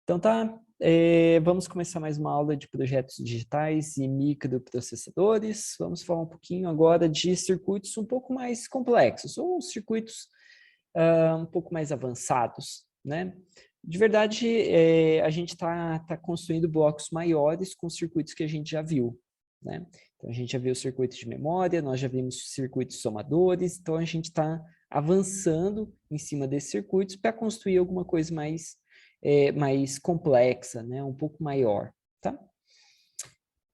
Então tá, vamos começar mais uma aula de projetos digitais e microprocessadores. Vamos falar um pouquinho agora de circuitos um pouco mais complexos, ou circuitos um pouco mais avançados, né? De verdade, a gente tá construindo blocos maiores com circuitos que a gente já viu, né? Então a gente já viu circuitos de memória, nós já vimos circuitos somadores, então a gente está avançando em cima desses circuitos para construir alguma coisa mais complexa, né? Um pouco maior, tá?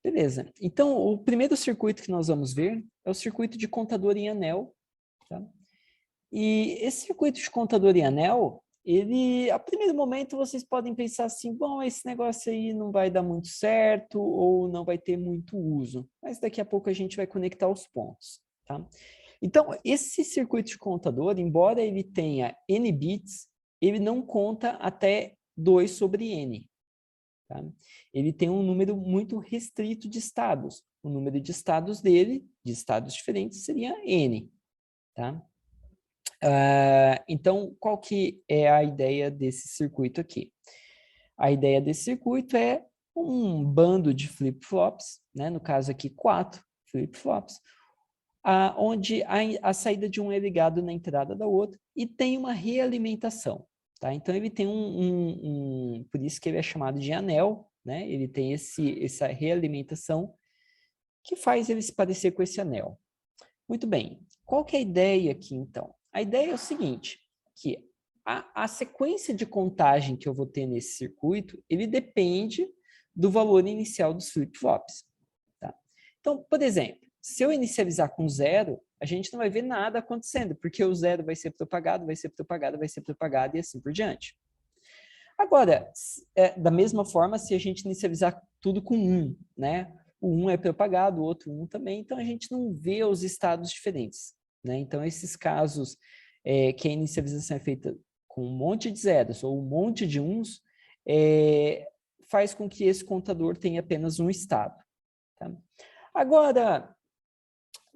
Beleza. Então, o primeiro circuito que nós vamos ver é o circuito de contador em anel, tá? E esse circuito de contador em anel, ele, a primeiro momento, vocês podem pensar assim, bom, esse negócio aí não vai dar muito certo ou não vai ter muito uso. Mas daqui a pouco a gente vai conectar os pontos, tá? Então, esse circuito de contador, embora ele tenha n bits, ele não conta até 2 sobre n. Tá? Ele tem um número muito restrito de estados. O número de estados dele, de estados diferentes, seria n. Tá? Então, qual que é a ideia desse circuito aqui? A ideia desse circuito é um bando de flip-flops, né? No caso aqui 4 flip-flops, onde a saída de um é ligado na entrada da outra e tem uma realimentação. Tá? Então, ele tem por isso que ele é chamado de anel, né? Ele tem essa realimentação que faz ele se parecer com esse anel. Muito bem. Qual que é a ideia aqui, então? A ideia é o seguinte, que a sequência de contagem que eu vou ter nesse circuito, ele depende do valor inicial dos flip-flops. Tá? Então, por exemplo, se eu inicializar com 0, a gente não vai ver nada acontecendo, porque o 0 vai ser propagado, vai ser propagado, vai ser propagado e assim por diante. Agora, da mesma forma, se a gente inicializar tudo com 1, né? O 1 é propagado, o outro 1 também, então a gente não vê os estados diferentes, né? Então, esses casos que a inicialização é feita com um monte de zeros ou um monte de uns, faz com que esse contador tenha apenas um estado. Tá? Agora,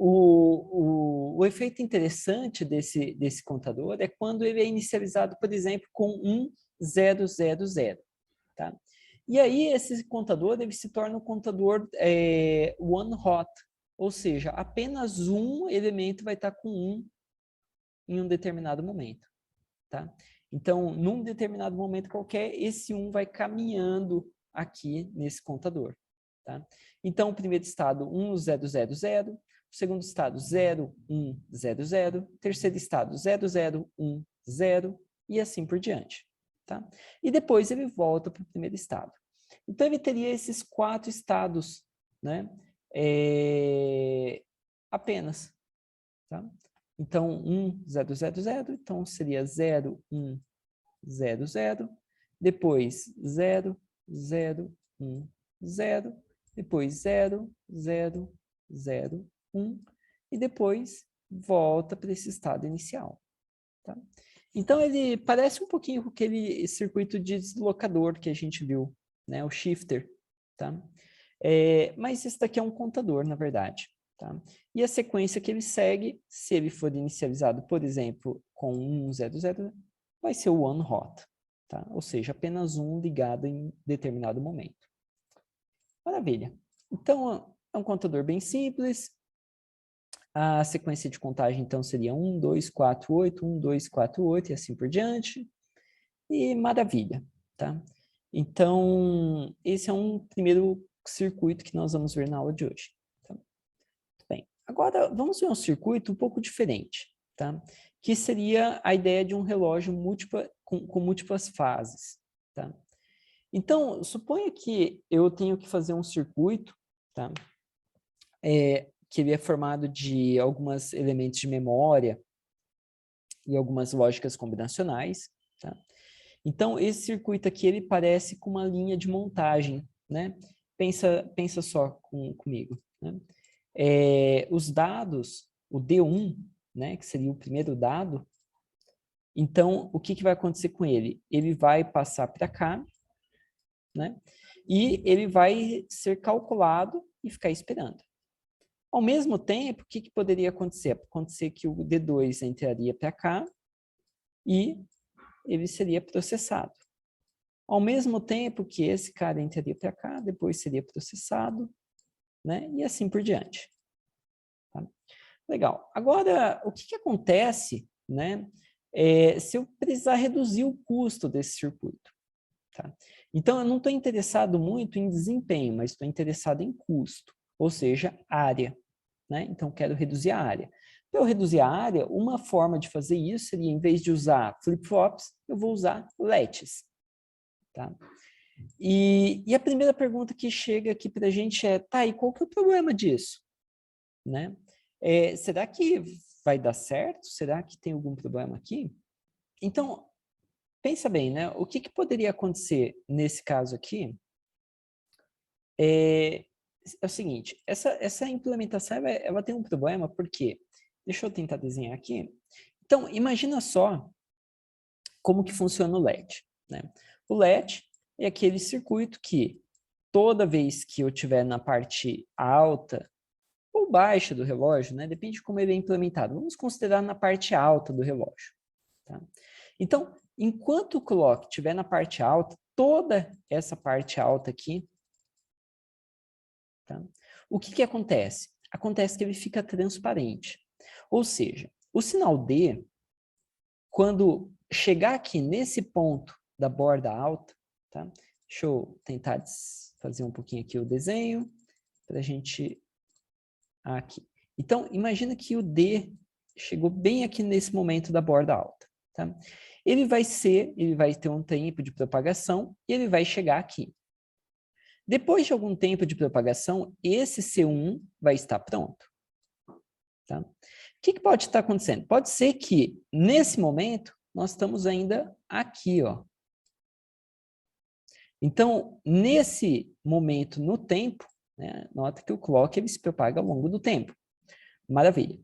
o efeito interessante desse contador é quando ele é inicializado, por exemplo, com 1, 0, 0, 0. Tá? E aí, esse contador ele se torna um contador one hot, ou seja, apenas um elemento vai estar com 1 em um determinado momento. Tá? Então, num determinado momento qualquer, esse 1 vai caminhando aqui nesse contador. Tá? Então, o primeiro estado, 1, 0, 0, 0. O segundo estado, 0, 1, 0, 0. Terceiro estado, 0, 0, 1, 0. E assim por diante. Tá? E depois ele volta para o primeiro estado. Então, ele teria esses 4 estados, né? Apenas. Tá? Então, 1, 0, 0, 0. Então, seria 0, 1, 0, 0. Depois, 0, 0, 1, 0. Depois, 0, 0, 0, 1. E depois, volta para esse estado inicial. Tá? Então, ele parece um pouquinho com aquele circuito de deslocador que a gente viu, né? O shifter. Tá? Mas esse daqui é um contador, na verdade. Tá? E a sequência que ele segue, se ele for inicializado, por exemplo, com 1, 0, 0, vai ser o one hot. Tá? Ou seja, apenas um ligado em determinado momento. Maravilha. Então, é um contador bem simples. A sequência de contagem, então, seria 1, 2, 4, 8, 1, 2, 4, 8 e assim por diante. E maravilha, tá? Então, esse é um primeiro circuito que nós vamos ver na aula de hoje. Tá? Bem, agora vamos ver um circuito um pouco diferente, tá? Que seria a ideia de um relógio com múltiplas fases. Tá? Então, suponha que eu tenho que fazer um circuito, tá? Que ele é formado de alguns elementos de memória e algumas lógicas combinacionais. Tá? Então, esse circuito aqui, ele parece com uma linha de montagem, né? Pensa só comigo. Né? Os dados, o D1, né, que seria o primeiro dado, então, o que vai acontecer com ele? Ele vai passar para cá, né? E ele vai ser calculado e ficar esperando. Ao mesmo tempo, o que poderia acontecer? Acontecer que o D2 entraria para cá e ele seria processado. ao mesmo tempo que esse cara entraria para cá, depois seria processado, né? E assim por diante. Tá? Legal. Agora, o que acontece, né? Se eu precisar reduzir o custo desse circuito? Tá? Então, eu não estou interessado muito em desempenho, mas estou interessado em custo, ou seja, área. Né? Então, quero reduzir a área. Para eu reduzir a área, uma forma de fazer isso seria, em vez de usar flip-flops, eu vou usar LETs. Tá? E a primeira pergunta que chega aqui para a gente é, tá, e qual que é o problema disso? Né? Será que vai dar certo? Será que tem algum problema aqui? Então, pensa bem, né? O que poderia acontecer nesse caso aqui é o seguinte, essa implementação ela tem um problema, porque, deixa eu tentar desenhar aqui. Então, imagina só como que funciona o LED. Né? O LED é aquele circuito que toda vez que eu estiver na parte alta ou baixa do relógio, né? Depende de como ele é implementado. Vamos considerar na parte alta do relógio. Tá? Então, enquanto o clock estiver na parte alta, toda essa parte alta aqui, tá? O que acontece? Acontece que ele fica transparente. Ou seja, o sinal D, quando chegar aqui nesse ponto da borda alta, tá? Deixa eu tentar fazer um pouquinho aqui o desenho, para a gente... Aqui. Então, imagina que o D chegou bem aqui nesse momento da borda alta. Tá? Ele vai ter um tempo de propagação e ele vai chegar aqui. Depois de algum tempo de propagação, esse C1 vai estar pronto. Tá? O que pode estar acontecendo? Pode ser que, nesse momento, nós estamos ainda aqui. Ó. Então, nesse momento, no tempo, né, nota que o clock ele se propaga ao longo do tempo. Maravilha.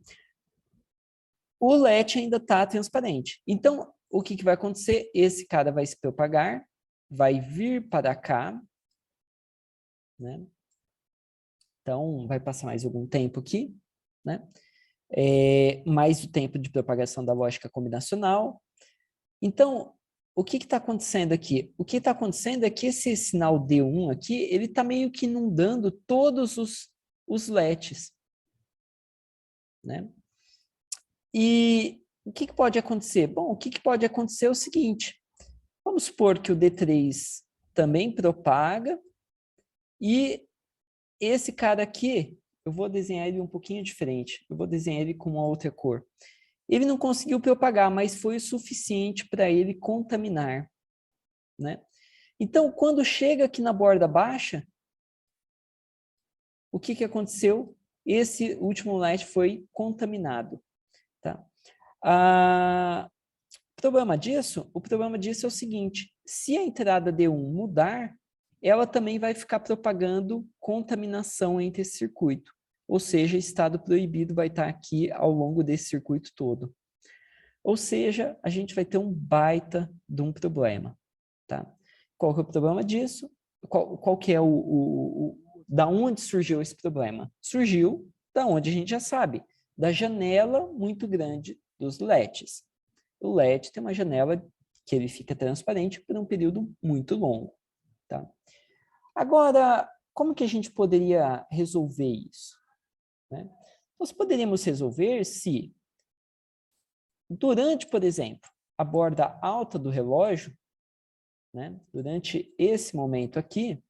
O LED ainda está transparente. Então, o que vai acontecer? Esse cara vai se propagar, vai vir para cá, né? Então, vai passar mais algum tempo aqui, né? Mais o tempo de propagação da lógica combinacional. Então, o que está acontecendo aqui? O que está acontecendo é que esse sinal D1 aqui, ele está meio que inundando todos os LEDs, né? E o que pode acontecer? Bom, o que pode acontecer é o seguinte, vamos supor que o D3 também propaga e esse cara aqui, eu vou desenhar ele um pouquinho diferente, eu vou desenhar ele com uma outra cor. Ele não conseguiu propagar, mas foi o suficiente para ele contaminar, né? Então, quando chega aqui na borda baixa, o que aconteceu? Esse último LED foi contaminado, tá? O problema disso é o seguinte, se a entrada D1 mudar, ela também vai ficar propagando contaminação entre esse circuito. Ou seja, estado proibido vai estar aqui ao longo desse circuito todo. Ou seja, a gente vai ter um baita de um problema. Tá? Qual que é o problema disso? Qual que é da onde surgiu esse problema? Surgiu da onde a gente já sabe, da janela muito grande dos LEDs. O LED tem uma janela que ele fica transparente por um período muito longo. Tá? Agora, como que a gente poderia resolver isso? Né? Nós poderíamos resolver se, durante, por exemplo, a borda alta do relógio, né, durante esse momento aqui,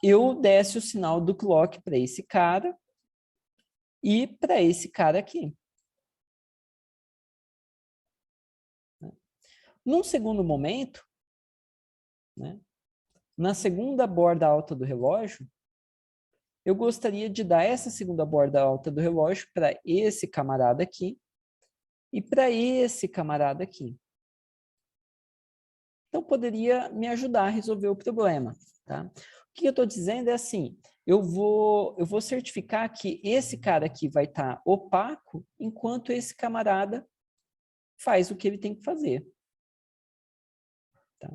eu desse o sinal do clock para esse cara e para esse cara aqui. Num segundo momento, né, na segunda borda alta do relógio, eu gostaria de dar essa segunda borda alta do relógio para esse camarada aqui e para esse camarada aqui. Então, poderia me ajudar a resolver o problema. Tá? O que eu estou dizendo é assim, eu vou certificar que esse cara aqui vai estar opaco, enquanto esse camarada faz o que ele tem que fazer. Tá?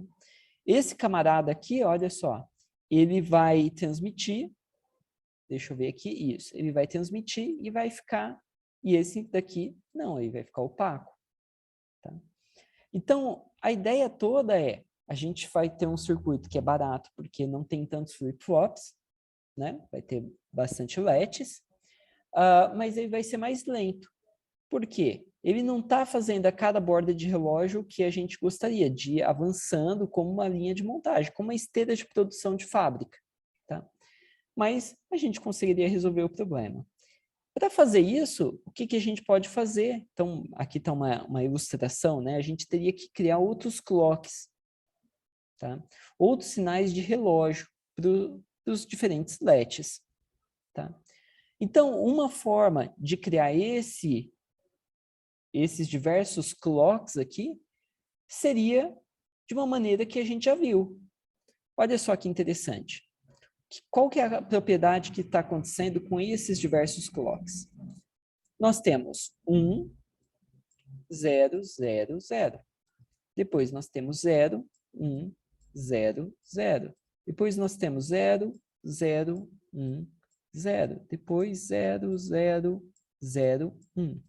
Esse camarada aqui, olha só, ele vai transmitir, deixa eu ver aqui, isso, ele vai transmitir e vai ficar, e esse daqui, não, ele vai ficar opaco. Tá? Então, a ideia toda é, a gente vai ter um circuito que é barato, porque não tem tantos flip-flops, né? Vai ter bastante latches, mas ele vai ser mais lento. Por quê? Ele não está fazendo a cada borda de relógio o que a gente gostaria, de ir avançando como uma linha de montagem, como uma esteira de produção de fábrica. Tá? Mas a gente conseguiria resolver o problema. Para fazer isso, o que, que a gente pode fazer? Então, aqui está uma ilustração, né? A gente teria que criar outros clocks, tá? Outros sinais de relógio para os diferentes latches. Tá? Então, uma forma de criar esses diversos clocks aqui seria de uma maneira que a gente já viu. Olha só que interessante. Qual que é a propriedade que está acontecendo com esses diversos clocks? Nós temos 1, 0, 0, 0. Depois nós temos 0, 1, 0, 0. Depois nós temos 0, 0, 1, 0. Depois 0, 0, 0, 1.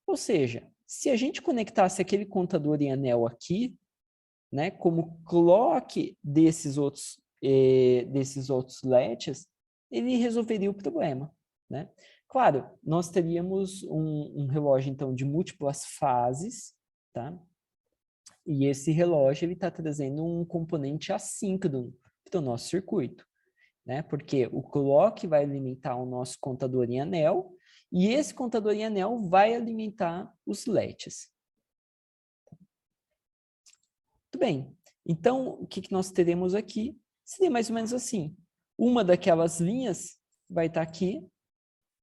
Ou seja, se a gente conectasse aquele contador em anel aqui, né, como clock desses outros latches, ele resolveria o problema, né? Claro, nós teríamos um relógio, então, de múltiplas fases, tá? E esse relógio, ele está trazendo um componente assíncrono para o nosso circuito, né? Porque o clock vai alimentar o nosso contador em anel, e esse contador em anel vai alimentar os latches. Muito bem. Então, o que nós teremos aqui seria mais ou menos assim. Uma daquelas linhas vai estar aqui,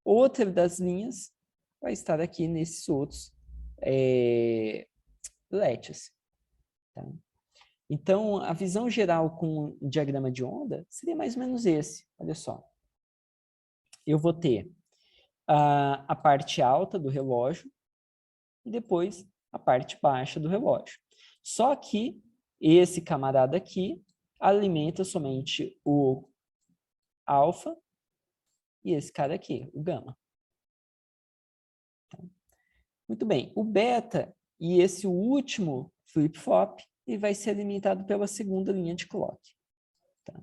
outra das linhas vai estar aqui nesses outros latches. Tá? Então, a visão geral com o diagrama de onda seria mais ou menos esse. Olha só. Eu vou ter a parte alta do relógio e depois a parte baixa do relógio. Só que esse camarada aqui alimenta somente o alfa e esse cara aqui, o gama. Muito bem. O beta e esse último flip-flop, ele vai ser alimentado pela segunda linha de clock. Tá?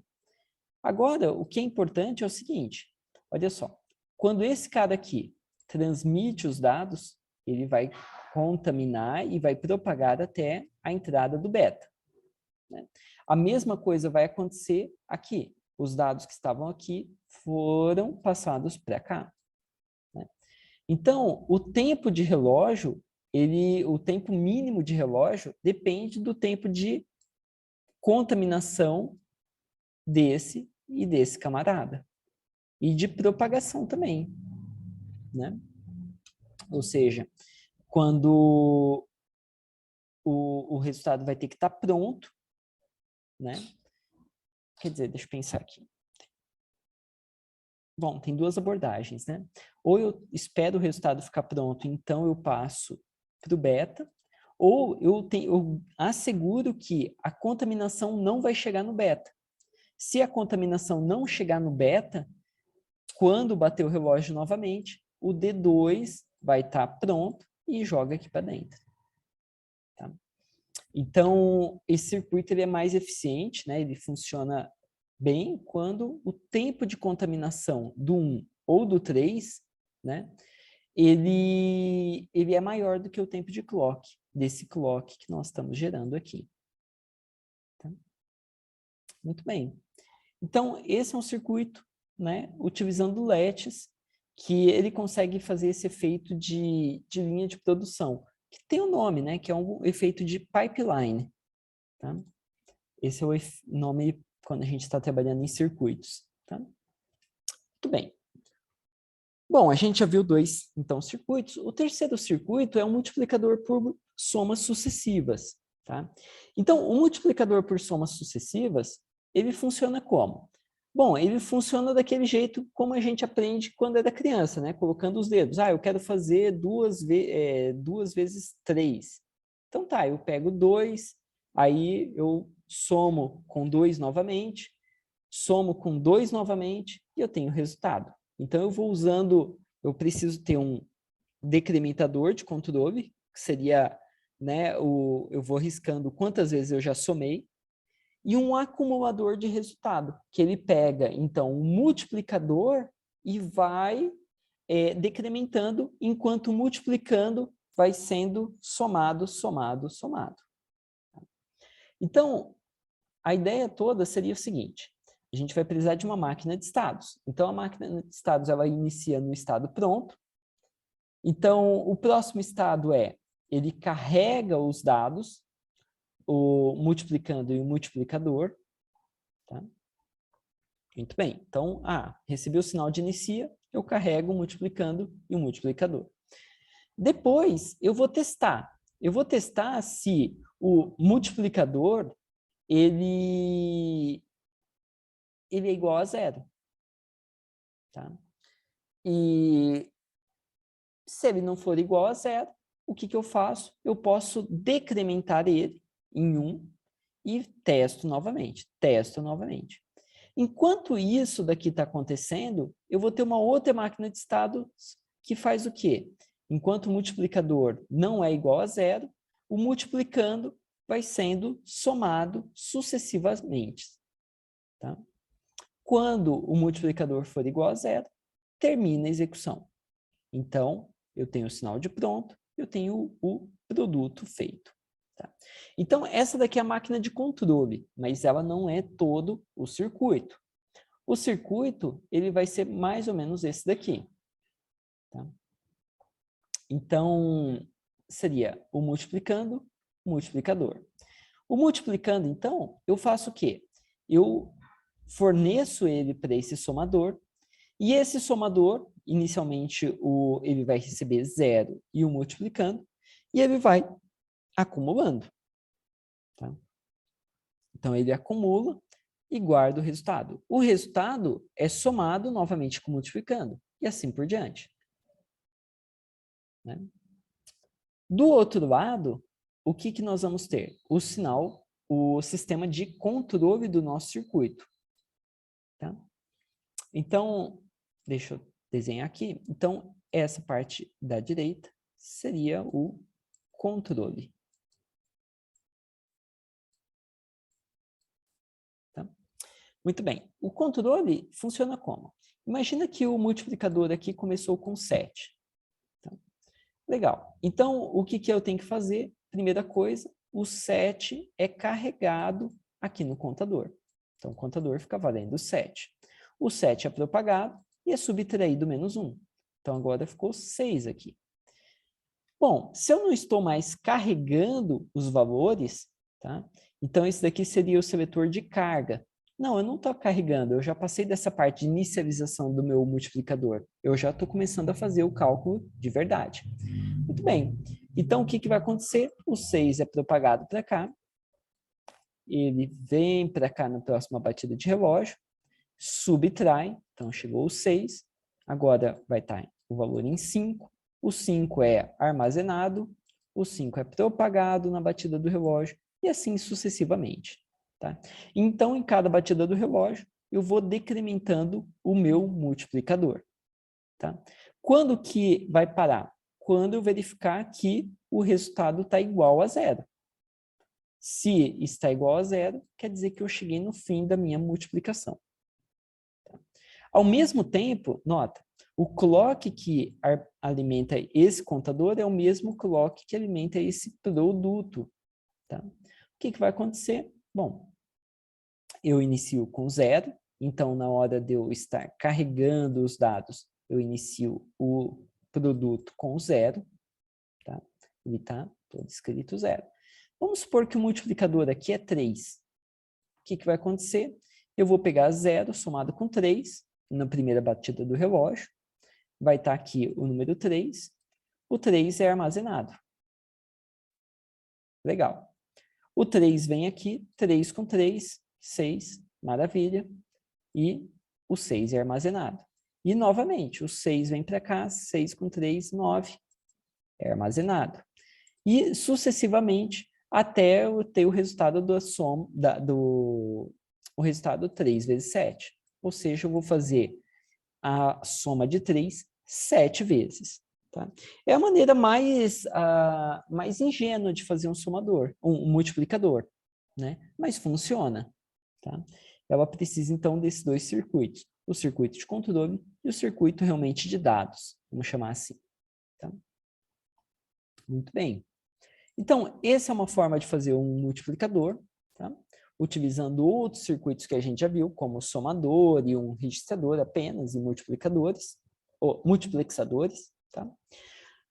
Agora, o que é importante é o seguinte, olha só, quando esse cara aqui transmite os dados, ele vai contaminar e vai propagar até a entrada do beta. Né? A mesma coisa vai acontecer aqui. Os dados que estavam aqui foram passados para cá. Né? Então, o tempo de relógio, o tempo mínimo de relógio depende do tempo de contaminação desse e desse camarada. E de propagação também. Né? Ou seja, quando o resultado vai ter que estar pronto, né? Quer dizer, deixa eu pensar aqui. Bom, tem duas abordagens, né? Ou eu espero o resultado ficar pronto, então eu passo para o beta, ou eu asseguro que a contaminação não vai chegar no beta. Se a contaminação não chegar no beta, quando bater o relógio novamente, o D2 vai estar pronto e joga aqui para dentro. Tá? Então, esse circuito ele é mais eficiente, né? Ele funciona bem quando o tempo de contaminação do 1 ou do 3, né? Ele é maior do que o tempo de clock, desse clock que nós estamos gerando aqui. Tá? Muito bem. Então, esse é um circuito, né? Utilizando LEDs, que ele consegue fazer esse efeito de linha de produção, que tem um nome, né? Que é um efeito de pipeline. Tá? Esse é o nome quando a gente está trabalhando em circuitos. Tá? Muito bem. Bom, a gente já viu dois, então, circuitos. O terceiro circuito é um multiplicador por somas sucessivas. Tá? Então, o multiplicador por somas sucessivas, ele funciona como? Bom, ele funciona daquele jeito como a gente aprende quando era criança, né? Colocando os dedos. Ah, eu quero fazer 2 vezes 3. Então tá, eu pego 2, aí eu somo com 2 novamente, somo com 2 novamente e eu tenho o resultado. Então eu vou usando, eu preciso ter um decrementador de controle, que seria né, eu vou riscando quantas vezes eu já somei, e um acumulador de resultado, que ele pega, então, o multiplicador e vai decrementando, enquanto multiplicando vai sendo somado, somado, somado. Então, a ideia toda seria o seguinte: a gente vai precisar de uma máquina de estados. Então, a máquina de estados ela inicia no estado pronto. Então, o próximo estado ele carrega os dados, o multiplicando e o multiplicador. Tá? Muito bem. Então, recebi o sinal de inicia, eu carrego o multiplicando e o multiplicador. Depois, eu vou testar. Eu vou testar se o multiplicador ele é igual a zero. Tá? E se ele não for igual a zero, o que eu faço? Eu posso decrementar ele em 1 e testo novamente, testo novamente. Enquanto isso daqui está acontecendo, eu vou ter uma outra máquina de estados que faz o quê? Enquanto o multiplicador não é igual a zero, o multiplicando vai sendo somado sucessivamente. Tá? Quando o multiplicador for igual a zero, termina a execução. Então, eu tenho o sinal de pronto, eu tenho o produto feito. Tá? Então, essa daqui é a máquina de controle, mas ela não é todo o circuito. O circuito, ele vai ser mais ou menos esse daqui. Tá? Então, seria o multiplicando, multiplicador. O multiplicando, então, eu faço o quê? Eu forneço ele para esse somador, e esse somador, inicialmente, ele vai receber 0 e o multiplicando, e ele vai acumulando. Tá? Então, ele acumula e guarda o resultado. O resultado é somado novamente com multiplicando, e assim por diante. Né? Do outro lado, o que nós vamos ter? O sinal, o sistema de controle do nosso circuito. Tá? Então, deixa eu desenhar aqui. Então, essa parte da direita seria o controle. Tá? Muito bem. O controle funciona como? Imagina que o multiplicador aqui começou com 7. Tá? Legal. Então, o que eu tenho que fazer? Primeira coisa, o 7 é carregado aqui no contador. Então, o contador fica valendo 7. O 7 é propagado e é subtraído menos 1. Então, agora ficou 6 aqui. Bom, se eu não estou mais carregando os valores, tá? Então, esse daqui seria o seletor de carga. Não, eu não estou carregando, eu já passei dessa parte de inicialização do meu multiplicador. Eu já estou começando a fazer o cálculo de verdade. Muito bem. Então, o que vai acontecer? O 6 é propagado para cá. Ele vem para cá na próxima batida de relógio, subtrai. Então, chegou o 6. Agora vai estar o valor em 5. O 5 é armazenado. O 5 é propagado na batida do relógio. E assim sucessivamente. Tá? Então, em cada batida do relógio, eu vou decrementando o meu multiplicador. Tá? Quando que vai parar? Quando eu verificar que o resultado está igual a zero. Se está igual a zero, quer dizer que eu cheguei no fim da minha multiplicação. Tá? Ao mesmo tempo, nota, o clock que alimenta esse contador é o mesmo clock que alimenta esse produto. Tá? O que vai acontecer? Bom, eu inicio com 0, então na hora de eu estar carregando os dados, eu inicio o produto com 0, tá? Ele está todo escrito 0. Vamos supor que o multiplicador aqui é 3. O que vai acontecer? Eu vou pegar 0 somado com 3, na primeira batida do relógio, vai estar aqui o número 3, o 3 é armazenado. Legal. O 3 vem aqui, 3 com 3, 6, maravilha. E o 6 é armazenado. E, novamente, o 6 vem para cá, 6 com 3, 9, é armazenado. E, sucessivamente, até eu ter o resultado da soma, o resultado 3 vezes 7. Ou seja, eu vou fazer a soma de 3 7 vezes. Tá? É a maneira mais ingênua de fazer um somador, um multiplicador, né? Mas funciona. Tá? Ela precisa, então, desses dois circuitos. O circuito de controle e o circuito realmente de dados, vamos chamar assim. Tá? Muito bem. Então, essa é uma forma de fazer um multiplicador, tá? Utilizando outros circuitos que a gente já viu, como o somador e um registrador apenas, e multiplicadores, ou multiplexadores. Tá?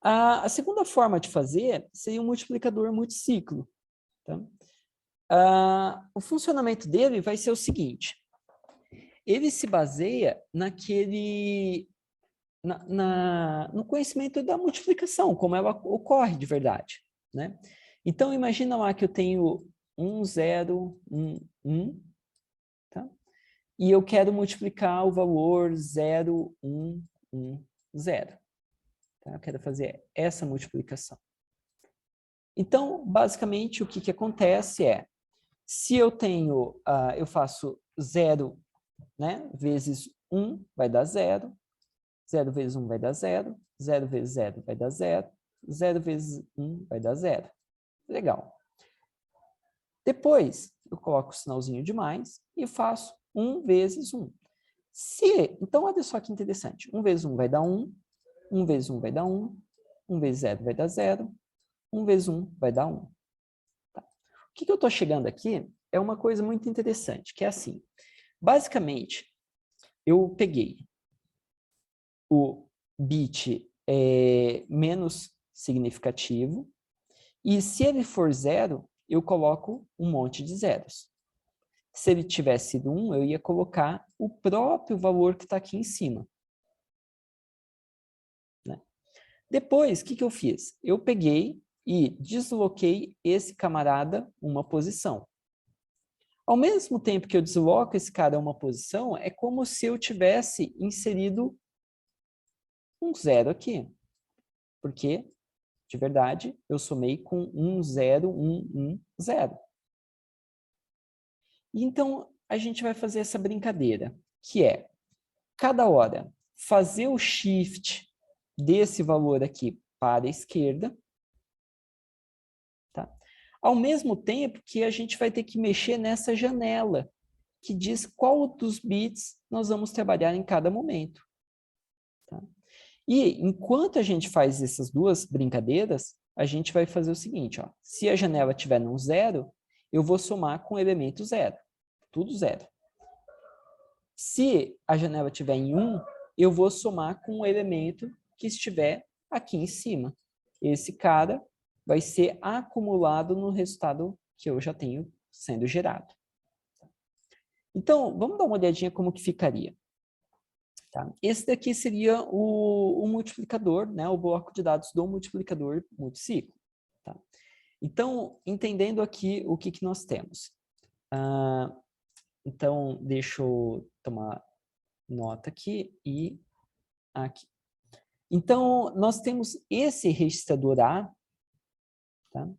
A segunda forma de fazer seria um multiplicador multiciclo. Tá? O funcionamento dele vai ser o seguinte: ele se baseia no conhecimento da multiplicação, como ela ocorre de verdade. Né? Então, imagina lá que eu tenho 1, 0, 1, 1, tá? E eu quero multiplicar o valor 0, 1, 1, 0. Tá? Eu quero fazer essa multiplicação. Então, basicamente, o que acontece é, se eu tenho, eu faço 0, né, vezes 1 vai dar 0, 0 vezes 1 vai dar 0, 0 vezes 0 vai dar 0, 0 vezes 1 vai dar 0. Legal. Depois, eu coloco o sinalzinho de mais e faço 1 vezes 1. Então, olha só que interessante. 1 vezes 1 vai dar 1, 1 vezes 1 vai dar 1, 1 vezes 0 vai dar 0, 1 vezes 1 vai dar 1. Tá. O que eu estou chegando aqui é uma coisa muito interessante, que é assim. Basicamente, eu peguei o bit menos significativo e se ele for 0, eu coloco um monte de zeros. Se ele tivesse sido 1, eu ia colocar o próprio valor que está aqui em cima. Né? Depois, o que eu fiz? Eu peguei e desloquei esse camarada uma posição. Ao mesmo tempo que eu desloco esse cara a uma posição, é como se eu tivesse inserido um 0 aqui. Porque, de verdade, eu somei com 1, 0, 1, 1, 0. Então, a gente vai fazer essa brincadeira, que é, cada hora, fazer o shift desse valor aqui para a esquerda, tá? Ao mesmo tempo que a gente vai ter que mexer nessa janela, que diz qual dos bits nós vamos trabalhar em cada momento. Tá? E, enquanto a gente faz essas duas brincadeiras, a gente vai fazer o seguinte, ó, se a janela tiver num 0, eu vou somar com o elemento 0, tudo 0. Se a janela estiver em 1, eu vou somar com o elemento que estiver aqui em cima. Esse cara vai ser acumulado no resultado que eu já tenho sendo gerado. Então, vamos dar uma olhadinha como que ficaria. Tá? Esse daqui seria o multiplicador, né? O bloco de dados do multiplicador multiciclo. Tá? Então, entendendo aqui o que nós temos. Então, deixa eu tomar nota aqui e aqui. Então, nós temos esse registrador A, tá?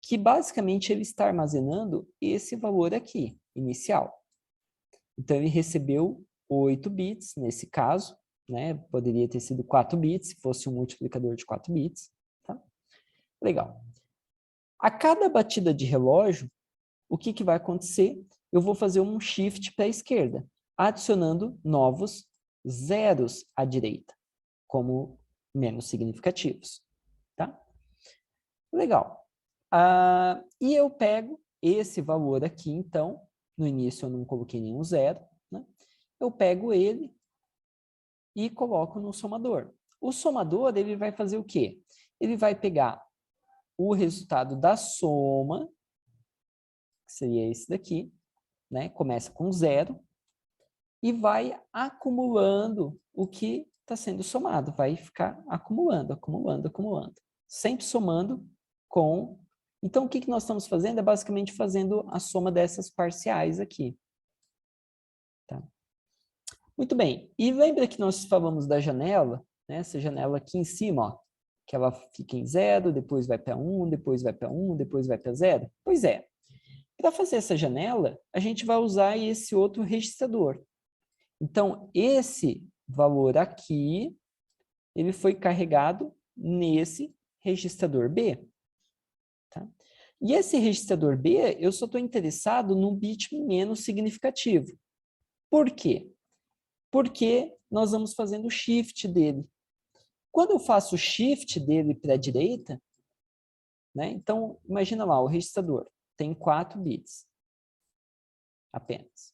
Que basicamente ele está armazenando esse valor aqui, inicial. Então, ele recebeu 8 bits, nesse caso, né? Poderia ter sido 4 bits, se fosse um multiplicador de 4 bits. Tá? Legal. A cada batida de relógio, o que vai acontecer? Eu vou fazer um shift para a esquerda, adicionando novos zeros à direita, como menos significativos. Tá? Legal. E eu pego esse valor aqui, então, no início eu não coloquei nenhum zero, né? Eu pego ele e coloco no somador. O somador, ele vai fazer o quê? Ele vai pegar o resultado da soma, que seria esse daqui, né? Começa com 0, e vai acumulando o que está sendo somado. Vai ficar acumulando, acumulando, acumulando. Sempre somando com... Então, o que nós estamos fazendo é basicamente fazendo a soma dessas parciais aqui. Tá? Muito bem. E lembra que nós falamos da janela? Né? Essa janela aqui em cima, ó, que ela fica em 0, depois vai para 1, depois vai para 1, depois vai para 0? Pois é. Para fazer essa janela, a gente vai usar esse outro registrador. Então, esse valor aqui, ele foi carregado nesse registrador B. Tá? E esse registrador B, eu só estou interessado num bit menos significativo. Por quê? Porque nós vamos fazendo o shift dele. Quando eu faço o shift dele para a direita, né? Então, imagina lá, o registrador tem 4 bits apenas.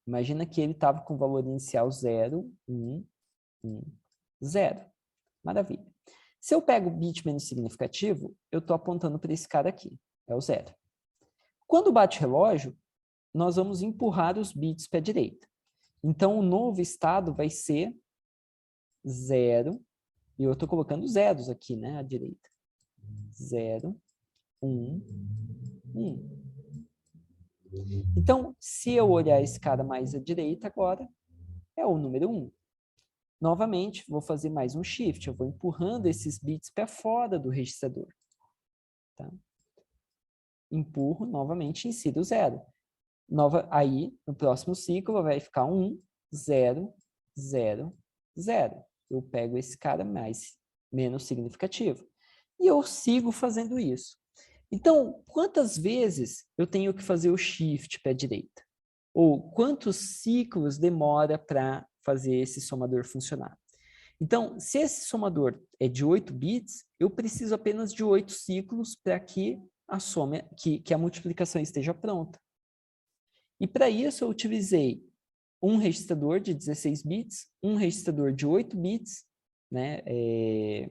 Imagina que ele estava com o valor inicial 0, 1, 1, 0. Maravilha. Se eu pego o bit menos significativo, eu estou apontando para esse cara aqui, é o 0. Quando bate o relógio, nós vamos empurrar os bits para a direita. Então, o novo estado vai ser 0, e eu estou colocando zeros aqui, né, à direita. 0, 1, 1. Então, se eu olhar esse cara mais à direita agora, é o número 1. Novamente, vou fazer mais um shift, eu vou empurrando esses bits para fora do registrador. Tá? Empurro, novamente, insiro 0. Aí, no próximo ciclo, vai ficar 1, 0, 0, 0. Eu pego esse cara menos significativo. E eu sigo fazendo isso. Então, quantas vezes eu tenho que fazer o shift para a direita? Ou quantos ciclos demora para fazer esse somador funcionar? Então, se esse somador é de 8 bits, eu preciso apenas de 8 ciclos para que a multiplicação esteja pronta. E para isso eu utilizei um registrador de 16 bits, um registrador de 8 bits, né, e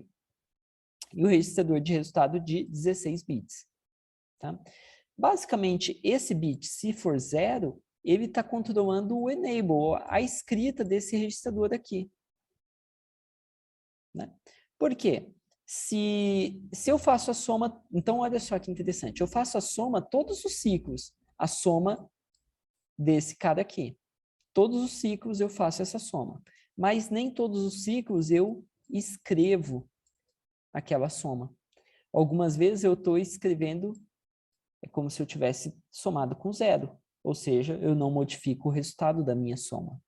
o registrador de resultado de 16 bits. Tá? Basicamente, esse bit, se for 0, ele está controlando o enable, a escrita desse registrador aqui. Né? Por quê? Se eu faço a soma, então olha só que interessante, eu faço a soma todos os ciclos, a soma desse cara aqui. Todos os ciclos eu faço essa soma, mas nem todos os ciclos eu escrevo aquela soma. Algumas vezes eu estou escrevendo, é como se eu tivesse somado com 0, ou seja, eu não modifico o resultado da minha soma.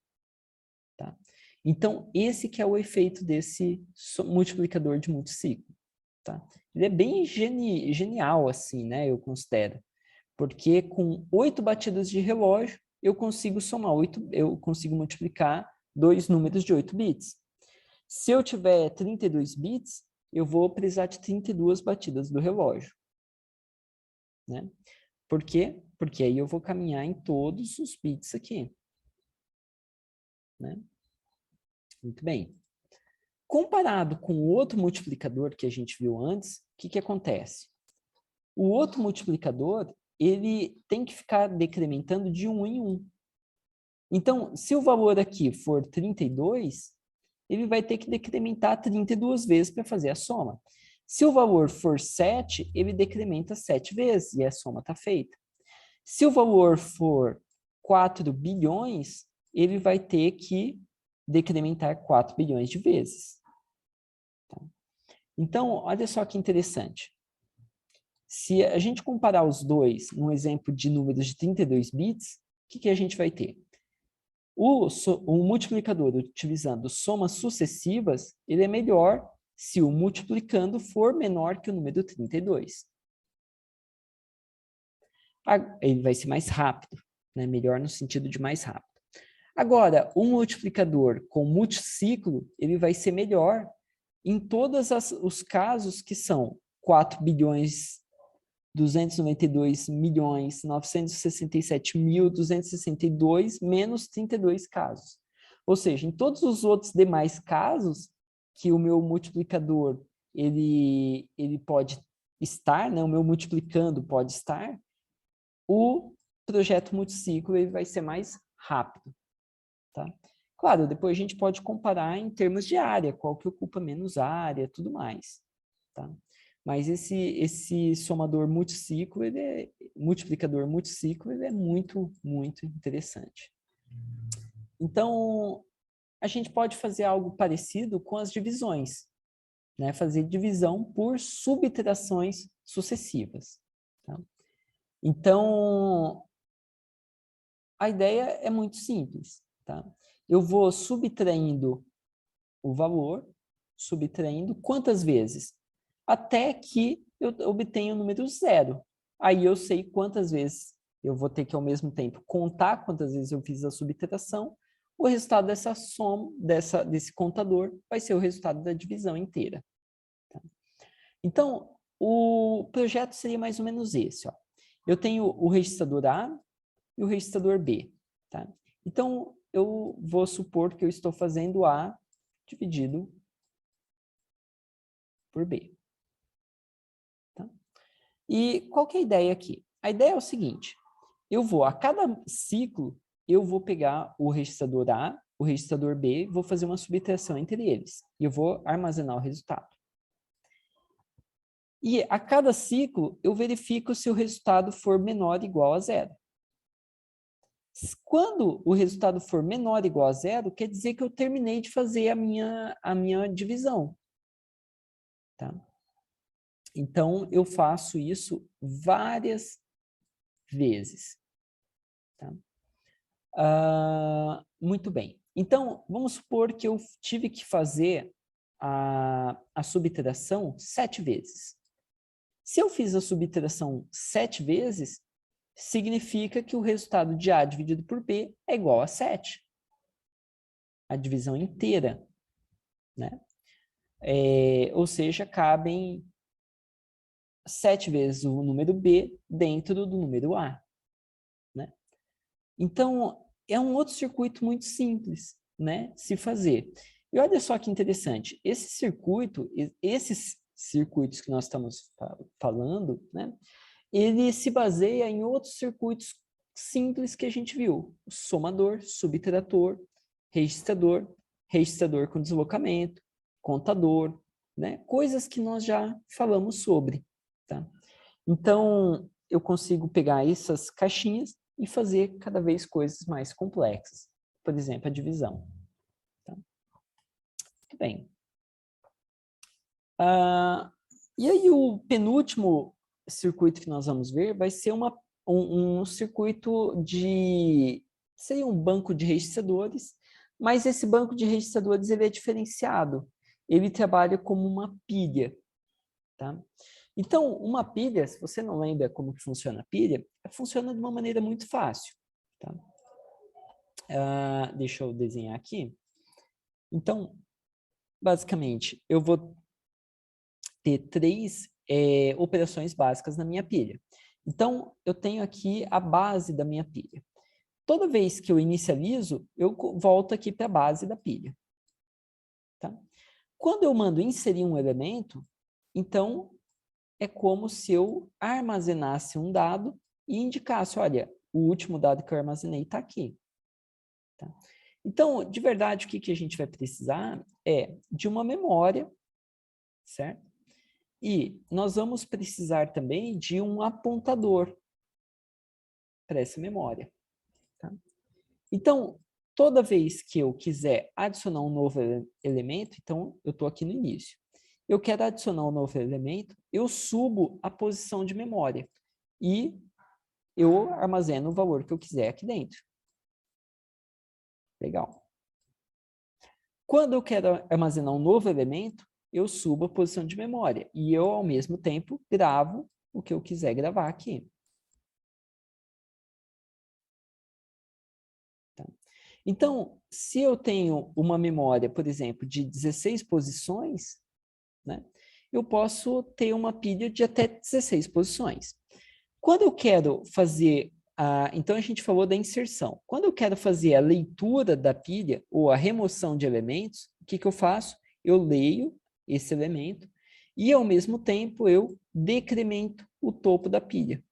Tá? Então, esse que é o efeito desse multiplicador de multiciclo. Tá? Ele é bem genial, assim, né, eu considero. Porque com 8 batidas de relógio, eu consigo eu consigo multiplicar dois números de 8 bits. Se eu tiver 32 bits, eu vou precisar de 32 batidas do relógio. Né? Por quê? Porque aí eu vou caminhar em todos os bits aqui. Né? Muito bem. Comparado com o outro multiplicador que a gente viu antes, o que acontece? O outro multiplicador, ele tem que ficar decrementando de 1 em 1. Então, se o valor aqui for 32, ele vai ter que decrementar 32 vezes para fazer a soma. Se o valor for 7, ele decrementa 7 vezes e a soma está feita. Se o valor for 4 bilhões, ele vai ter que decrementar 4 bilhões de vezes. Tá? Então, olha só que interessante. Se a gente comparar os dois num exemplo de números de 32 bits, o que a gente vai ter? O multiplicador utilizando somas sucessivas, ele é melhor se o multiplicando for menor que o número 32. Ele vai ser mais rápido, né? Melhor no sentido de mais rápido. Agora, o multiplicador com multiciclo, ele vai ser melhor em todos os casos que são 4 bilhões 292 milhões 967.262 menos 32 casos. Ou seja, em todos os outros demais casos que o meu multiplicador ele pode estar, né, o meu multiplicando pode estar, o projeto multiciclo ele vai ser mais rápido. Tá? Claro, depois a gente pode comparar em termos de área, qual que ocupa menos área, tudo mais. Tá? Mas esse somador multiciclo, multiplicador multiciclo, ele é muito, muito interessante. Então, a gente pode fazer algo parecido com as divisões, né? Fazer divisão por subtrações sucessivas. Tá? Então, a ideia é muito simples. Tá? Eu vou subtraindo o valor, subtraindo quantas vezes? Até que eu obtenha o número 0. Aí eu sei quantas vezes eu vou ter que, ao mesmo tempo, contar quantas vezes eu fiz a subtração. O resultado dessa soma, desse contador, vai ser o resultado da divisão inteira. Tá? Então, o projeto seria mais ou menos esse. Ó. Eu tenho o registrador A e o registrador B. Tá? Então, eu vou supor que eu estou fazendo A dividido por B. Tá? E qual que é a ideia aqui? A ideia é o seguinte, a cada ciclo, eu vou pegar o registrador A, o registrador B, vou fazer uma subtração entre eles. E eu vou armazenar o resultado. E a cada ciclo, eu verifico se o resultado for menor ou igual a 0. Quando o resultado for menor ou igual a 0, quer dizer que eu terminei de fazer a minha divisão. Tá? Então, eu faço isso várias vezes. Tá? Muito bem. Então, vamos supor que eu tive que fazer a subtração 7 vezes. Se eu fiz a subtração 7 vezes, significa que o resultado de A dividido por B é igual a 7. A divisão inteira. Né? Ou seja, cabem 7 vezes o número B dentro do número A. Né? Então, é um outro circuito muito simples, né, se fazer. E olha só que interessante, esses circuitos que nós estamos falando, né, ele se baseia em outros circuitos simples que a gente viu. Somador, subtrator, registrador, registrador com deslocamento, contador, né, coisas que nós já falamos sobre. Tá? Então, eu consigo pegar essas caixinhas e fazer cada vez coisas mais complexas. Por exemplo, a divisão. Tá? Muito bem. E aí o penúltimo circuito que nós vamos ver vai ser um circuito de... Seria um banco de registradores, mas esse banco de registradores ele é diferenciado. Ele trabalha como uma pilha. Tá? Então, uma pilha, se você não lembra como que funciona a pilha, funciona de uma maneira muito fácil. Tá? Deixa eu desenhar aqui. Então, basicamente, eu vou ter 3 operações básicas na minha pilha. Então, eu tenho aqui a base da minha pilha. Toda vez que eu inicializo, eu volto aqui para a base da pilha. Tá? Quando eu mando inserir um elemento, então, é como se eu armazenasse um dado e indicasse, olha, o último dado que eu armazenei está aqui. Tá? Então, de verdade, o que a gente vai precisar é de uma memória, certo? E nós vamos precisar também de um apontador para essa memória. Tá? Então, toda vez que eu quiser adicionar um novo elemento, então eu estou aqui no início. Eu quero adicionar um novo elemento, eu subo a posição de memória e eu armazeno o valor que eu quiser aqui dentro. Legal. Quando eu quero armazenar um novo elemento, eu subo a posição de memória e eu, ao mesmo tempo, gravo o que eu quiser gravar aqui. Tá? Então, se eu tenho uma memória, por exemplo, de 16 posições, né, eu posso ter uma pilha de até 16 posições. Quando eu quero fazer então, a gente falou da inserção. Quando eu quero fazer a leitura da pilha ou a remoção de elementos, o que eu faço? Eu leio esse elemento e, ao mesmo tempo, eu decremento o topo da pilha.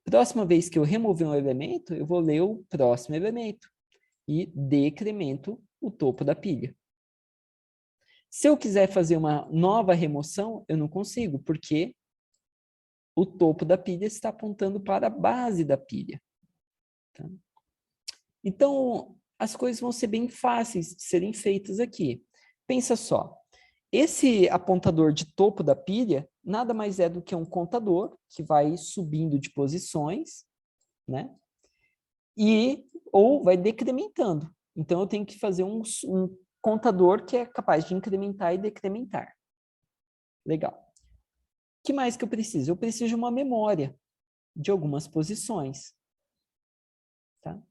Próxima vez que eu remover um elemento, eu vou ler o próximo elemento e decremento o topo da pilha. Se eu quiser fazer uma nova remoção, eu não consigo, porque o topo da pilha está apontando para a base da pilha. Tá? Então, as coisas vão ser bem fáceis de serem feitas aqui. Pensa só, esse apontador de topo da pilha nada mais é do que um contador que vai subindo de posições, né? Ou vai decrementando. Então, eu tenho que fazer um contador que é capaz de incrementar e decrementar. Legal. O que mais que eu preciso? Eu preciso de uma memória de algumas posições. Tá?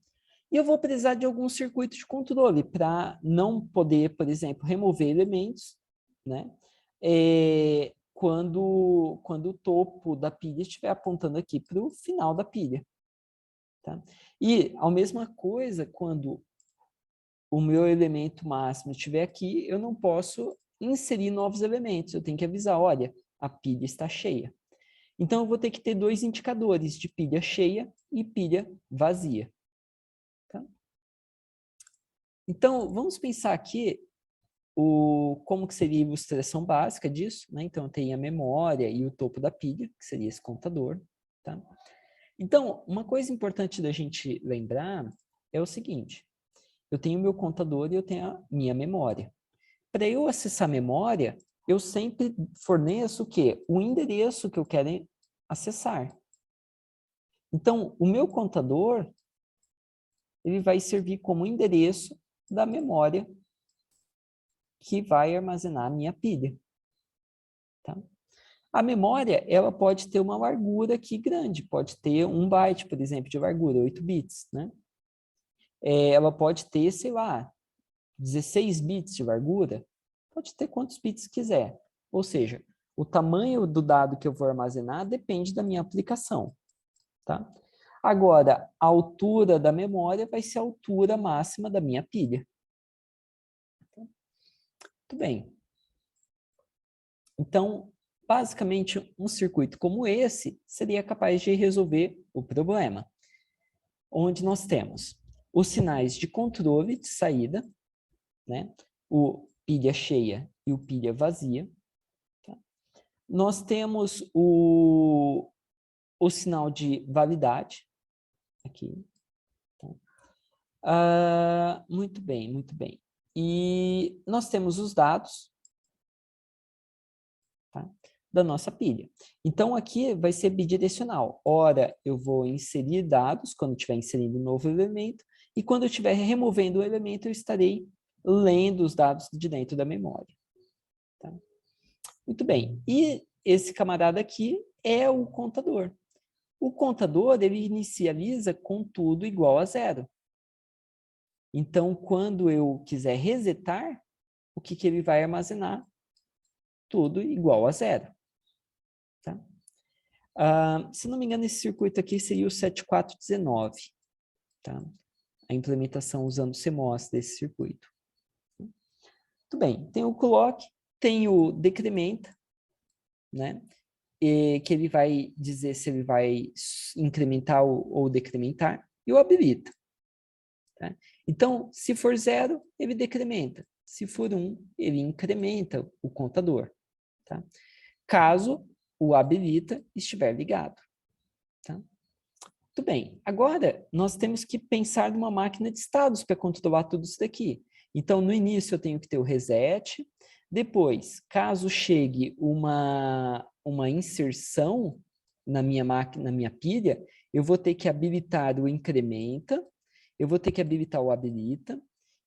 E eu vou precisar de algum circuito de controle para não poder, por exemplo, remover elementos, né? Quando o topo da pilha estiver apontando aqui para o final da pilha. Tá? E a mesma coisa, quando o meu elemento máximo estiver aqui, eu não posso inserir novos elementos. Eu tenho que avisar, olha, a pilha está cheia. Então, eu vou ter que ter dois indicadores de pilha cheia e pilha vazia. Tá? Então, vamos pensar aqui como que seria a ilustração básica disso. Né? Então, tem a memória e o topo da pilha, que seria esse contador. Tá? Então, uma coisa importante da gente lembrar é o seguinte. Eu tenho o meu contador e eu tenho a minha memória. Para eu acessar a memória, eu sempre forneço o quê? O endereço que eu quero acessar. Então, o meu contador, ele vai servir como endereço da memória que vai armazenar a minha pilha. Tá? A memória, ela pode ter uma largura aqui grande, pode ter 1 byte, por exemplo, de largura, 8 bits, né? Ela pode ter, sei lá, 16 bits de largura, pode ter quantos bits quiser. Ou seja, o tamanho do dado que eu vou armazenar depende da minha aplicação. Tá? Agora, a altura da memória vai ser a altura máxima da minha pilha. Muito bem. Então, basicamente, um circuito como esse seria capaz de resolver o problema, onde nós temos os sinais de controle de saída, né? O pilha cheia e o pilha vazia. Tá? Nós temos o sinal de validade, aqui. Tá? Muito bem, muito bem. E nós temos os dados, tá? Da nossa pilha. Então, aqui vai ser bidirecional. Ora, eu vou inserir dados, quando estiver inserindo um novo elemento, e quando eu estiver removendo o elemento, eu estarei lendo os dados de dentro da memória. Tá? Muito bem. E esse camarada aqui é o contador. O contador, ele inicializa com tudo igual a 0. Então, quando eu quiser resetar, o que ele vai armazenar? Tudo igual a 0. Tá? Se não me engano, esse circuito aqui seria o 7419. Tá? A implementação usando o CMOS desse circuito. Muito bem. Tem o clock, tem o decrementa, né? Que ele vai dizer se ele vai incrementar ou decrementar, e o habilita. Tá? Então, se for 0, ele decrementa. Se for 1, ele incrementa o contador. Tá? Caso o habilita estiver ligado. Tá? Muito bem. Agora, nós temos que pensar numa máquina de estados para controlar tudo isso daqui. Então, no início, eu tenho que ter o reset. Depois, caso chegue uma inserção na minha máquina, na minha pilha, eu vou ter que habilitar o incrementa, eu vou ter que habilitar o habilita,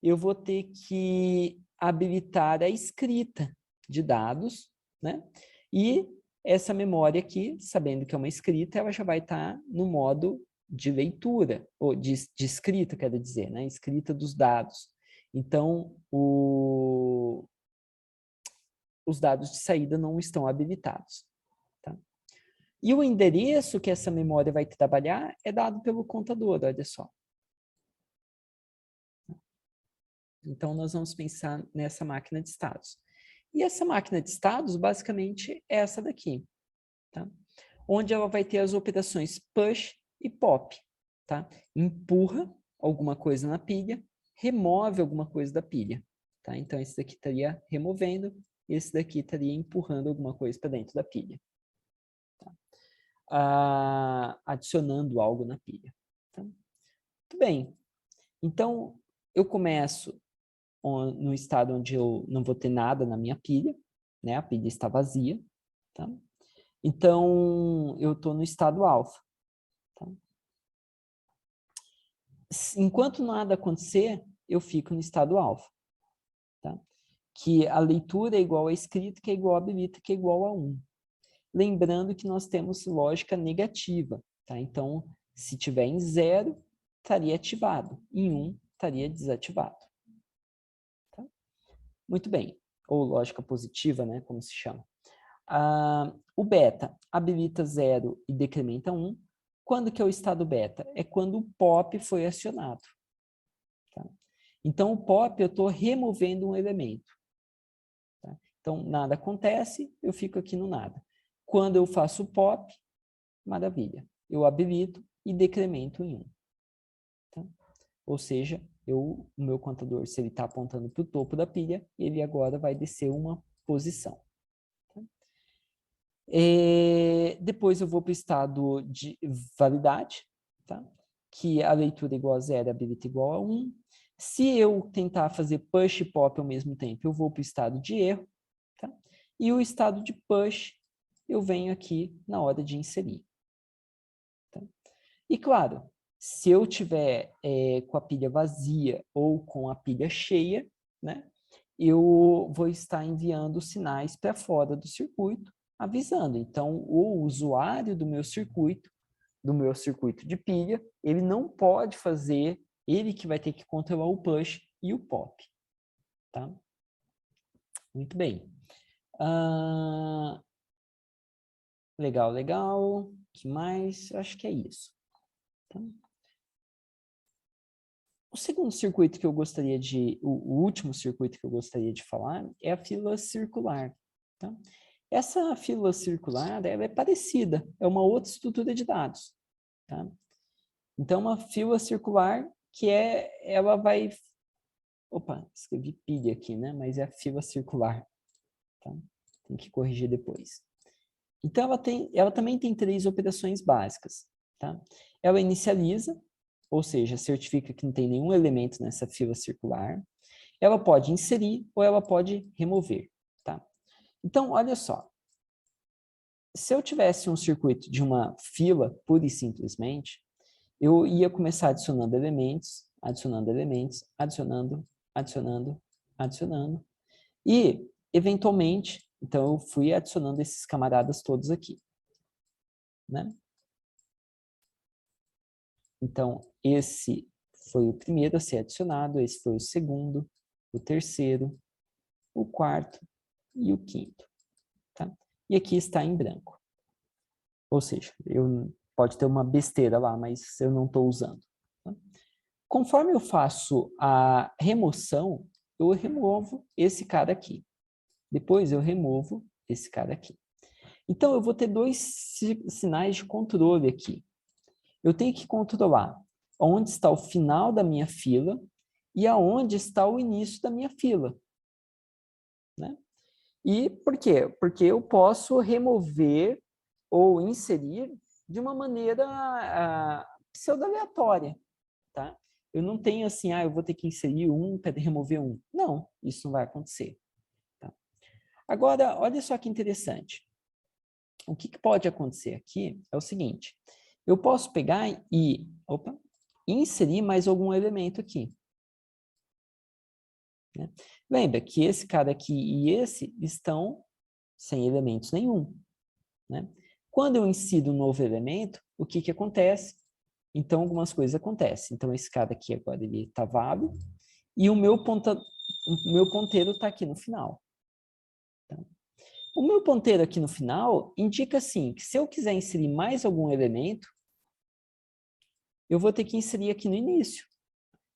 eu vou ter que habilitar a escrita de dados, né? E essa memória aqui, sabendo que é uma escrita, ela já vai estar no modo de leitura, ou de escrita, quero dizer, né? Escrita dos dados. Então, os dados de saída não estão habilitados. Tá? E o endereço que essa memória vai trabalhar é dado pelo contador, olha só. Então, nós vamos pensar nessa máquina de estados. E essa máquina de estados, basicamente, é essa daqui. Tá? Onde ela vai ter as operações push e pop. Tá? Empurra alguma coisa na pilha, remove alguma coisa da pilha. Tá? Então, esse daqui estaria removendo, e esse daqui estaria empurrando alguma coisa para dentro da pilha. Tá? Adicionando algo na pilha. Tá? Muito bem. Então, eu começo no estado onde eu não vou ter nada na minha pilha, né? A pilha está vazia. Tá? Então, eu estou no estado alfa. Tá? Enquanto nada acontecer, eu fico no estado alfa. Tá? Que a leitura é igual a escrita, que é igual a habilita, que é igual a 1. Lembrando que nós temos lógica negativa. Tá? Então, se tiver em 0, estaria ativado. Em 1, estaria desativado. Tá? Muito bem. Ou lógica positiva, né? Como se chama. O beta habilita 0 e decrementa 1. Quando que é o estado beta? É quando o POP foi acionado. Tá? Então, o POP, eu estou removendo um elemento. Tá? Então, nada acontece, eu fico aqui no nada. Quando eu faço o POP, maravilha. Eu habilito e decremento em 1. Tá? Ou seja, o meu contador, se ele está apontando para o topo da pilha, ele agora vai descer uma posição. Tá? Depois eu vou para o estado de validade, tá? Que a leitura igual a 0, a habilita igual a 1. Se eu tentar fazer push e pop ao mesmo tempo, eu vou para o estado de erro. Tá? E o estado de push, eu venho aqui na hora de inserir. Tá? E claro, se eu tiver com a pilha vazia ou com a pilha cheia, né, eu vou estar enviando sinais para fora do circuito, avisando. Então, o usuário do meu circuito de pilha, ele não pode fazer, ele que vai ter que controlar o push e o pop. Tá? Muito bem. Legal, legal. O que mais? Eu acho que é isso. Tá? O segundo circuito que eu gostaria o último circuito que eu gostaria de falar é a fila circular. Tá? Essa fila circular, ela é parecida, é uma outra estrutura de dados. Tá? Então, uma fila circular que ela vai... Opa, escrevi pilha aqui, né? Mas é a fila circular. Tá? Tem que corrigir depois. Então, ela também tem 3 operações básicas. Tá? Ela inicializa, ou seja, certifica que não tem nenhum elemento nessa fila circular. Ela pode inserir ou ela pode remover. Tá? Então, olha só. Se eu tivesse um circuito de uma fila, pura e simplesmente, eu ia começar adicionando elementos, adicionando. E, eventualmente, então eu fui adicionando esses camaradas todos aqui. Né? Então, esse foi o primeiro a ser adicionado, esse foi o segundo, o terceiro, o quarto e o quinto. Tá? E aqui está em branco. Ou seja, pode ter uma besteira lá, mas eu não estou usando. Tá? Conforme eu faço a remoção, eu removo esse cara aqui. Depois eu removo esse cara aqui. Então, eu vou ter 2 sinais de controle aqui. Eu tenho que controlar onde está o final da minha fila e aonde está o início da minha fila. Né? E por quê? Porque eu posso remover ou inserir de uma maneira pseudo-aleatória. Tá? Eu não tenho assim, eu vou ter que inserir um para remover um. Não, isso não vai acontecer. Tá? Agora, olha só que interessante. O que pode acontecer aqui é o seguinte. Eu posso pegar e inserir mais algum elemento aqui. Né? Lembra que esse cara aqui e esse estão sem elementos nenhum. Né? Quando eu insiro um novo elemento, o que acontece? Então, algumas coisas acontecem. Então, esse cara aqui agora ele está válido e o meu ponteiro está aqui no final. Tá? O meu ponteiro aqui no final indica assim, que se eu quiser inserir mais algum elemento, eu vou ter que inserir aqui no início.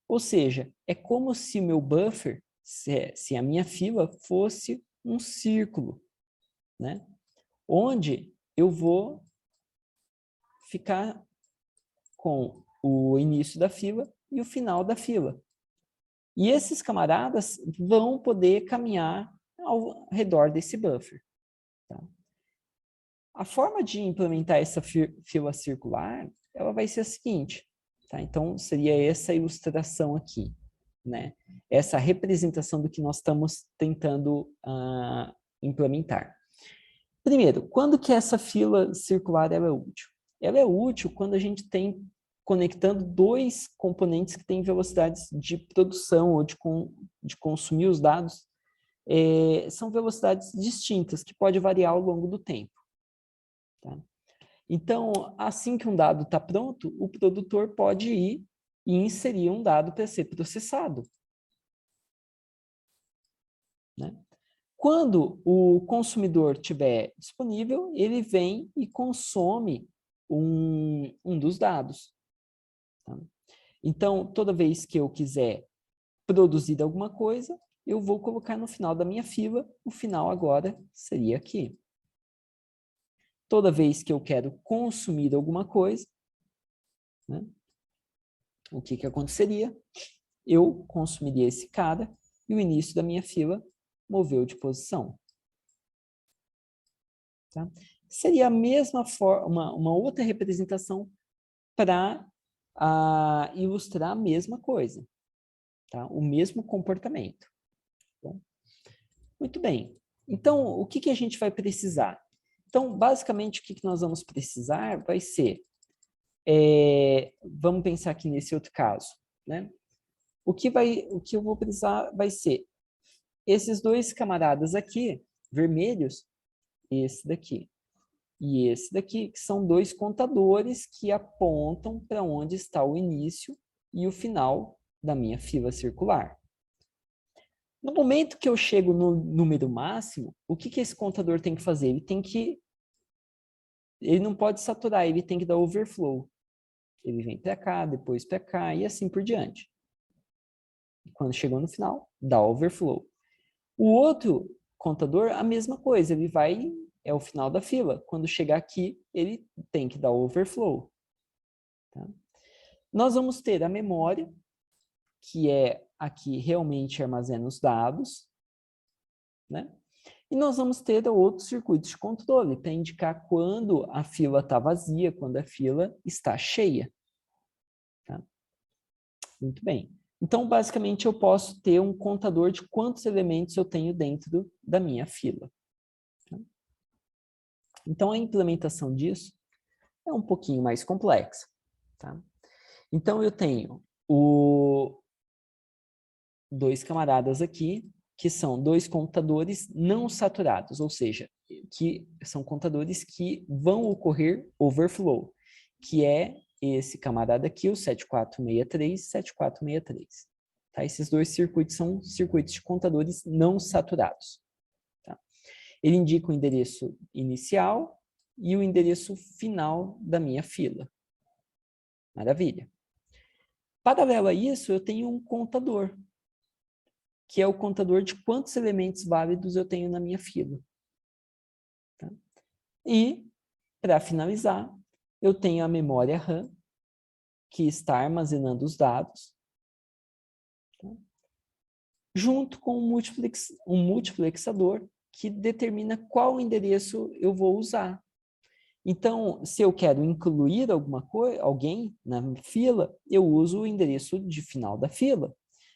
Ou seja, é como se o meu buffer, se a minha fila fosse um círculo, né? Onde eu vou ficar com o início da fila e o final da fila. E esses camaradas vão poder caminhar ao redor desse buffer. Tá? A forma de implementar essa fila circular, ela vai ser a seguinte. Tá? Então, seria essa ilustração aqui. Né? Essa representação do que nós estamos tentando implementar. Primeiro, quando que essa fila circular ela é útil? Ela é útil quando a gente tem conectando dois componentes que têm velocidades de produção ou de consumir os dados, são velocidades distintas, que pode variar ao longo do tempo. Tá? Então, assim que um dado está pronto, o produtor pode ir e inserir um dado para ser processado. Né? Quando o consumidor estiver disponível, ele vem e consome um dos dados. Tá? Então, toda vez que eu quiser produzir alguma coisa, eu vou colocar no final da minha fila, o final agora seria aqui. Toda vez que eu quero consumir alguma coisa, né, o que aconteceria? Eu consumiria esse cara e o início da minha fila moveu de posição. Tá? Seria a mesma forma, uma outra representação para ilustrar a mesma coisa, tá? O mesmo comportamento. Tá? Muito bem. Então, o que a gente vai precisar? Então, basicamente, o que nós vamos precisar vai ser, vamos pensar aqui nesse outro caso, né? O que eu vou precisar vai ser esses dois camaradas aqui, vermelhos, esse daqui e esse daqui, que são dois contadores que apontam para onde está o início e o final da minha fila circular. No momento que eu chego no número máximo, o que esse contador tem que fazer? Ele não pode saturar, ele tem que dar overflow. Ele vem para cá, depois para cá e assim por diante. Quando chegou no final, dá overflow. O outro contador, a mesma coisa, ele vai, é o final da fila. Quando chegar aqui, ele tem que dar overflow. Tá? Nós vamos ter a memória, que é aqui realmente armazena os dados, né? E nós vamos ter outros circuitos de controle para indicar quando a fila está vazia, quando a fila está cheia. Tá? Muito bem. Então, basicamente, eu posso ter um contador de quantos elementos eu tenho dentro da minha fila. Tá? Então, a implementação disso é um pouquinho mais complexa. Tá? Então, eu tenho dois camaradas aqui, que são dois contadores não saturados, ou seja, que são contadores que vão ocorrer overflow, que é esse camarada aqui, o 7463, 7463. Tá? Esses dois circuitos são circuitos de contadores não saturados. Tá? Ele indica o endereço inicial e o endereço final da minha fila. Maravilha. Paralelo a isso, eu tenho um contador, que é o contador de quantos elementos válidos eu tenho na minha fila. Tá? E, para finalizar, eu tenho a memória RAM, que está armazenando os dados, tá? Junto com um multiplexador, que determina qual endereço eu vou usar. Então, se eu quero incluir alguém na fila, eu uso o endereço de final da fila.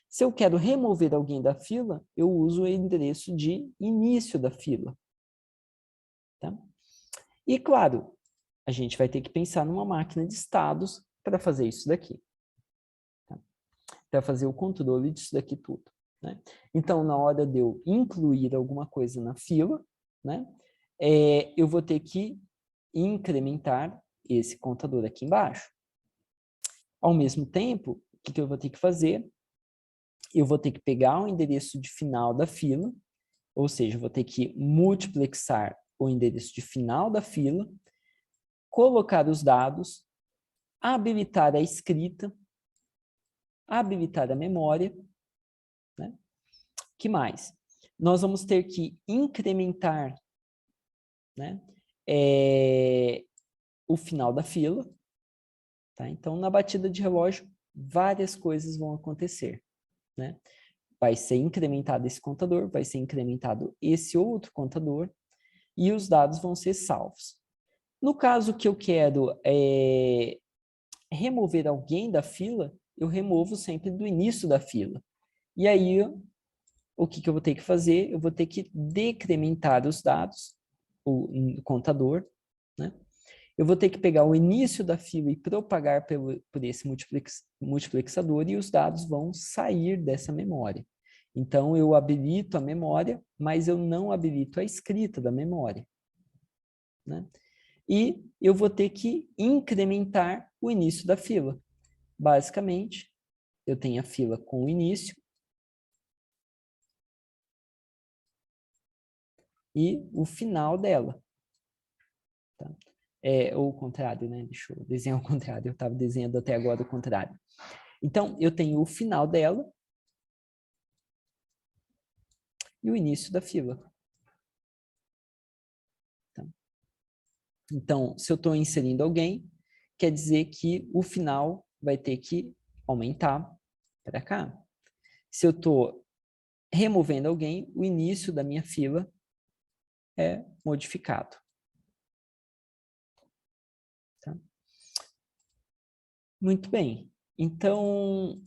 Se eu quero remover alguém da fila, eu uso o endereço de início da fila. Tá? E, claro, a gente vai ter que pensar numa máquina de estados para fazer isso daqui. Tá? Para fazer o controle disso daqui tudo. Né? Então, na hora de eu incluir alguma coisa na fila, né, eu vou ter que incrementar esse contador aqui embaixo. Ao mesmo tempo, o que eu vou ter que fazer? Eu vou ter que pegar o endereço de final da fila, ou seja, eu vou ter que multiplexar o endereço de final da fila, colocar os dados, habilitar a escrita, habilitar a memória. Né? Que mais? Nós vamos ter que incrementar, né, o final da fila. Tá? Então, na batida de relógio, várias coisas vão acontecer. Né? Vai ser incrementado esse contador, vai ser incrementado esse outro contador, e os dados vão ser salvos. No caso que eu quero remover alguém da fila, eu removo sempre do início da fila. E aí, o que eu vou ter que fazer? Eu vou ter que decrementar os dados, o contador, né? Eu vou ter que pegar o início da fila e propagar por esse multiplexador e os dados vão sair dessa memória. Então, eu habilito a memória, mas eu não habilito a escrita da memória, né? E eu vou ter que incrementar o início da fila. Basicamente, eu tenho a fila com o início e o final dela. Tá? Ou o contrário, né? Deixa eu desenhar o contrário. Eu estava desenhando até agora o contrário. Então, eu tenho o final dela e o início da fila. Tá? Então, se eu estou inserindo alguém, quer dizer que o final vai ter que aumentar para cá. Se eu estou removendo alguém, o início da minha fila é modificado. Tá? Muito bem. Então,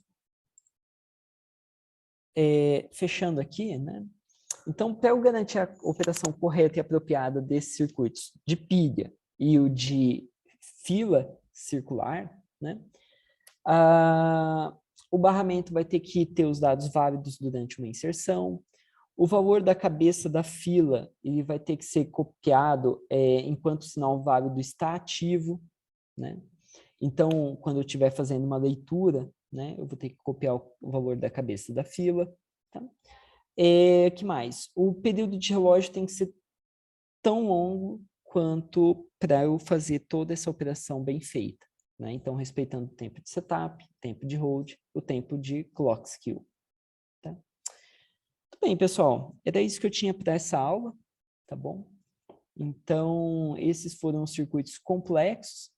fechando aqui, né? Então, para eu garantir a operação correta e apropriada desses circuitos de pilha e o de fila circular, né? O barramento vai ter que ter os dados válidos durante uma inserção. O valor da cabeça da fila ele vai ter que ser copiado enquanto o sinal válido está ativo, né? Então, quando eu estiver fazendo uma leitura, né, eu vou ter que copiar o valor da cabeça da fila. Tá? Que mais? O período de relógio tem que ser tão longo quanto para eu fazer toda essa operação bem feita. Né? Então, respeitando o tempo de setup, tempo de hold, o tempo de clock skill. Tá? Muito bem, pessoal. Era isso que eu tinha para essa aula, tá bom? Então, esses foram os circuitos complexos.